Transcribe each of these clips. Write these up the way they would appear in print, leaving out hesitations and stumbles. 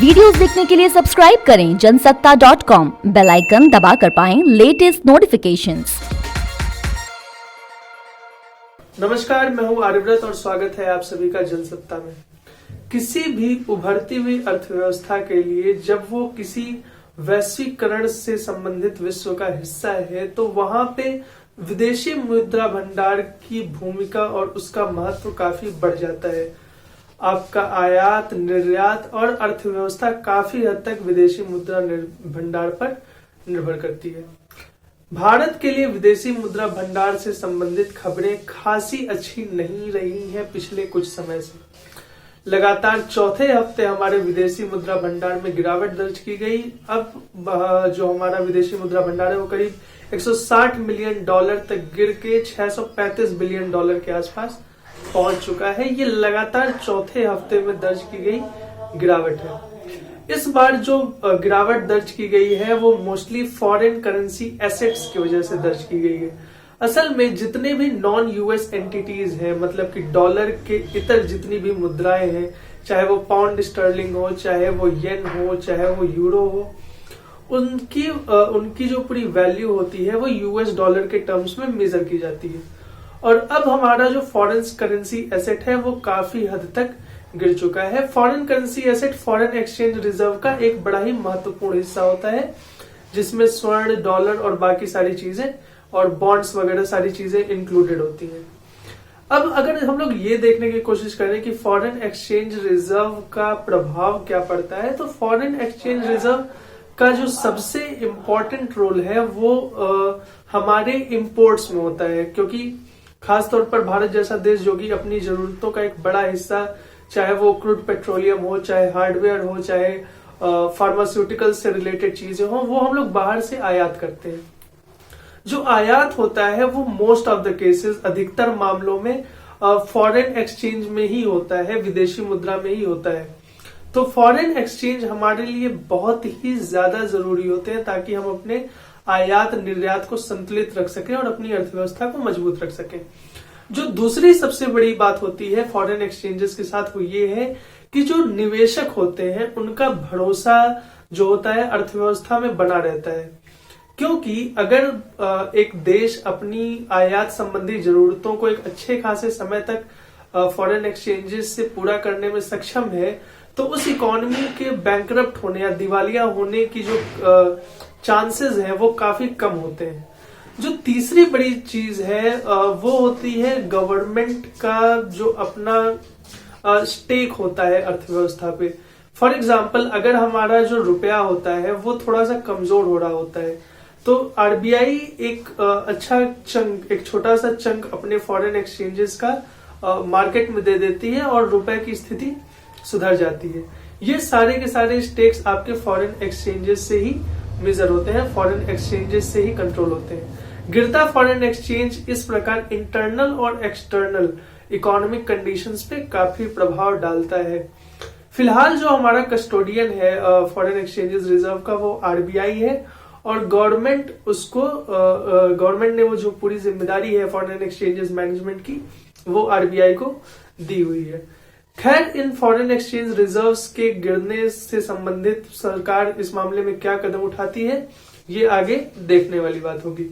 Videos देखने के लिए सब्सक्राइब करें जनसत्ता.com, बेल आइकन दबाकर पाएं लेटेस्ट नोटिफिकेशंस। नमस्कार, मैं हूं आर्यव्रत और स्वागत है आप सभी का जनसत्ता में। किसी भी उभरती हुई अर्थव्यवस्था के लिए जब वो किसी वैश्वीकरण से संबंधित विश्व का हिस्सा है तो वहां पे विदेशी मुद्रा भंडार की भूमिका और उसका महत्व काफी बढ़ जाता है। आपका आयात, निर्यात और अर्थव्यवस्था काफी हद तक विदेशी मुद्रा भंडार पर निर्भर करती है। भारत के लिए विदेशी मुद्रा भंडार से संबंधित खबरें खासी अच्छी नहीं रही हैं पिछले कुछ समय से। लगातार चौथे हफ्ते हमारे विदेशी मुद्रा भंडार में गिरावट दर्ज की गई। अब जो हमारा विदेशी मुद्रा भंडार है वो करीब 160 मिलियन डॉलर तक गिर के 635 बिलियन डॉलर के आसपास पहुंच चुका है। ये लगातार चौथे हफ्ते में दर्ज की गई गिरावट है। इस बार जो गिरावट दर्ज की गई है वो मोस्टली फॉरेन करेंसी एसेट्स की वजह से दर्ज की गई है। असल में जितने भी नॉन यूएस एंटिटीज हैं, मतलब कि डॉलर के इतर जितनी भी मुद्राएं हैं, चाहे वो पाउंड स्टर्लिंग हो, चाहे वो येन हो, चाहे वो यूरो हो, उनकी जो पूरी वैल्यू होती है वो यूएस डॉलर के टर्म्स में मेजर की जाती है। और अब हमारा जो फॉरेन करेंसी एसेट है वो काफी हद तक गिर चुका है। Foreign currency asset foreign exchange reserve का एक बड़ा ही महत्वपूर्ण हिस्सा होता है, जिसमें स्वर्ण, डॉलर और बाकी सारी चीजें और बॉन्ड्स वगैरह सारी चीजें इंक्लूडेड होती हैं। अब अगर हम लोग ये देखने की कोशिश करें कि फॉरेन एक्सचेंज रिजर्व का प्रभाव क्या पड़ता है, तो फॉरेन एक्सचेंज रिजर्व का जो सबसे इम्पोर्टेंट रोल है वो हमारे इंपोर्ट्स में होता है, क्योंकि खासतौर पर भारत जैसा देश जो कि अपनी जरूरतों का एक बड़ा हिस्सा, चाहे वो क्रूड पेट्रोलियम हो, चाहे हार्डवेयर हो, चाहे फार्मास्यूटिकल से रिलेटेड चीजें हो, वो हम लोग बाहर से आयात करते हैं। जो आयात होता है वो मोस्ट ऑफ द केसेस, अधिकतर मामलों में फॉरेन एक्सचेंज में ही होता है, विदेशी मुद्रा में ही होता है। तो फॉरेन एक्सचेंज हमारे लिए बहुत ही ज्यादा जरूरी होते हैं ताकि हम अपने आयात निर्यात को संतुलित रख सकें और अपनी अर्थव्यवस्था को मजबूत रख सकें। जो दूसरी सबसे बड़ी बात होती है फॉरेन एक्सचेंजेस के साथ वो ये है कि जो निवेशक होते हैं उनका भरोसा जो होता है अर्थव्यवस्था में बना रहता है, क्योंकि अगर एक देश अपनी आयात संबंधी जरूरतों को एक अच्छे खासे समय तक फॉरेन एक्सचेंजेस से पूरा करने में सक्षम है तो उस इकोनॉमी के बैंकरप्ट होने या दिवालिया होने की जो चांसेस हैं वो काफी कम होते हैं। जो तीसरी बड़ी चीज है वो होती है गवर्नमेंट का जो अपना स्टेक होता है अर्थव्यवस्था पे। फॉर एग्जांपल, अगर हमारा जो रुपया होता है वो थोड़ा सा कमजोर हो रहा होता है तो आरबीआई एक अच्छा चंक, एक छोटा सा चंक अपने फॉरेन एक्सचेंजेस का मार्केट में दे देती है और रुपए की स्थिति सुधर जाती है। ये सारे के सारे स्टेक्स आपके फॉरेन एक्सचेंजेस से ही मेजर होते हैं, फॉरेन एक्सचेंजेस से ही कंट्रोल होते हैं। गिरता फॉरेन एक्सचेंज इस प्रकार इंटरनल और एक्सटर्नल इकोनॉमिक कंडीशंस पे काफी प्रभाव डालता है। फिलहाल जो हमारा कस्टोडियन है फॉरेन एक्सचेंजेस रिजर्व का वो आरबीआई है और गवर्नमेंट ने वो जो पूरी जिम्मेदारी है फॉरेन एक्सचेंजेस मैनेजमेंट की वो आरबीआई को दी हुई है। खैर, इन फॉरेन एक्सचेंज रिजर्व्स के गिरने से संबंधित सरकार इस मामले में क्या कदम उठाती है ये आगे देखने वाली बात होगी।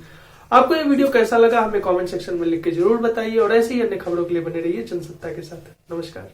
आपको ये वीडियो कैसा लगा हमें कमेंट सेक्शन में लिख के जरूर बताइए और ऐसे ही अन्य खबरों के लिए बने रहिए जनसत्ता के साथ। नमस्कार।